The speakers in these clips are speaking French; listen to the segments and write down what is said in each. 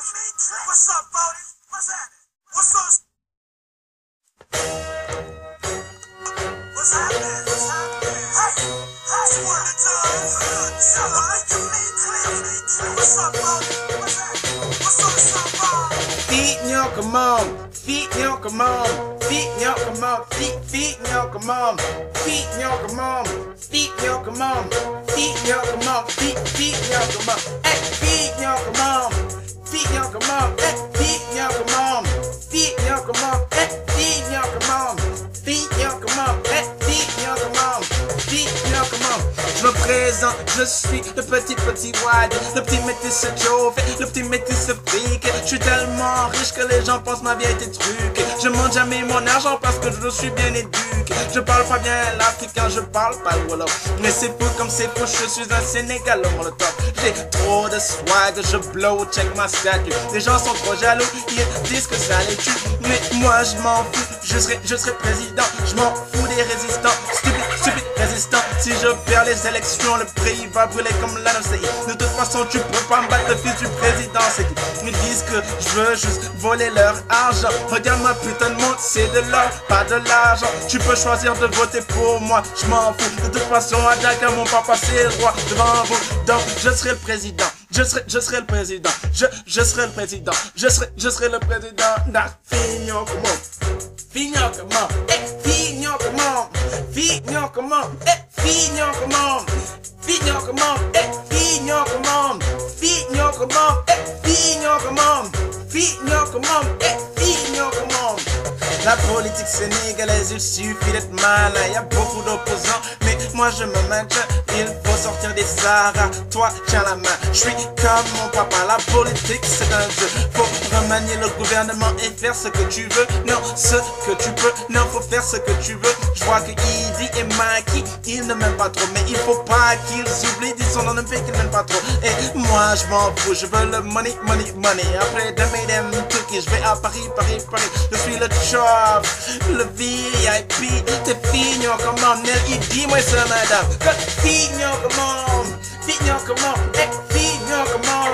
What's up, Bodie? What's happening? What's up? What's happening? What's happening? Hey, that's one of the times. What's up, Bodie? What's happening? What's up, somebody? Feet nyonka mom, feet nyonka mom, feet nyonka mom, feet nyonka mom, feet nyonka mom, feet nyonka mom, feet nyonka mom, feet nyonka mom, hey, feet nyonka mom, feet nyonka mom, hey, feet nyonka mom, feet nyonka mom, hey, feet nyonka mom, feet nyonka mom, hey, feet nyonka mom, feet nyonka mom. Je me présente, je suis le petit wad, le petit métis chauffé, le petit métis fric. Je suis tellement riche que les gens pensent ma vie a été truquée. Je monte jamais mon argent parce que je suis bien éduqué. Je parle pas bien l'africain, je parle pas le wolof. Mais c'est fou comme c'est fou, je suis un Sénégalais molotov. J'ai trop de swag, je blow, check ma statue. Les gens sont trop jaloux, ils disent que ça les tue. Mais moi je m'en fous, je serai président. Je m'en fous des résistants, stupide résistant. Si je perds les élections, le pays va brûler comme l'ANOCI. De toute façon, tu peux pas me battre, le fils du président. C'est qu'ils disent que je veux juste voler leur argent. Regarde-moi, putain de monde, c'est de l'or, pas de l'argent. Tu peux choisir de voter pour moi, je m'en fous. De toute façon, à Dakar, mon papa, c'est le roi devant vous. Donc, je serai le président. Je serai le président. Je serai le président. Je serai le président. Nah, fignon comment? Fignon comment? Eh, fignon comment? Fignon comment? Eh, fignon comment? Fignon comment? Eh, fignon comment? Fignon comment? Eh, fignon comment? Fignon comment? Eh, fignon comment? La politique sénégalaise, il suffit d'être malin. Il y a beaucoup d'opposants, mais moi je me maintiens. Il faut sortir des Sahara. Toi, tiens la main. Je suis comme mon papa. La politique, c'est un jeu. Faut remanier le gouvernement et faire ce que tu veux. Non, ce que tu peux. Non, faut faire ce que tu veux. Je vois que Idi et Maki, ils ne m'aiment pas trop. Mais il faut pas qu'ils oublient. Ils sont dans un pays qu'ils n'aiment pas trop. Et moi, je m'en fous. Je veux le money, money, money. Après, demain, je vais à Paris. Je suis le chauve, le VIP. T'es fignon comment? Nelly, moi c'est madame. Fignon comment? Fignon comment? Eh, fignon comment?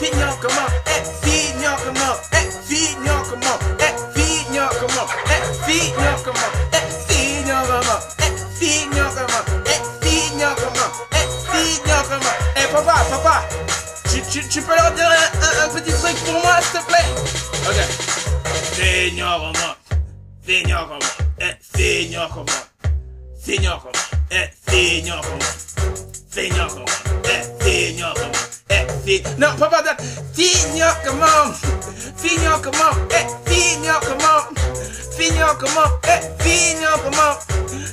Fignon comment? Eh, fignon comment? Eh, fignon comment? Eh, fignon comment? Eh, fignon comment? Eh, fignon comment? Eh, fignon comment? Eh, fignon comment? Eh, fignon comment? Eh, papa, tu peux leur dire un petit truc pour moi, s'il te plaît? Ok. Fignon comment? Fignon comment? Eh, fignon comment? Fignon comment? Eh, fignon comment? Fignon comment? Eh, fignon comment? Eh, non, papa, fignon comment? Fignon comment? Eh, fignon comment? Fignon comment? Eh, fignon comment?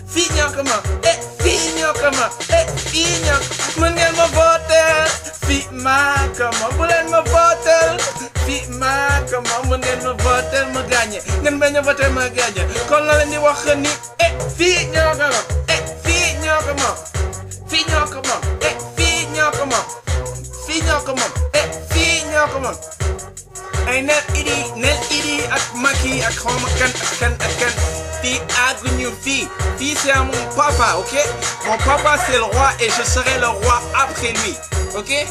Fignon comment? Eh, fignon comment? Eh, fignon. Mën ngeen ma voter? Fi ma comment? Bu leen ma voter? Fi ma comment? Mën ngeen ma voter ma gagné? Ngeen bañ a voter ma gagné? Kon la leen di wax ni eh, fignon comment? Eh, fignon comment? Fignon comment? Eh, fignon comment? Fignon comment? Eh, fignon comment? Ay Nel Idi ak Maki ak xawma kan. Fii àgguñu fii c'est à mon papa, ok? Mon papa c'est le roi et je serai le roi après lui, ok?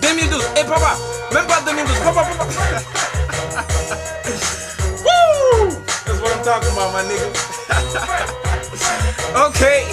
2012, et papa, même pas 2012, papa. Woo! That's what I'm talking about, my nigga. Okay.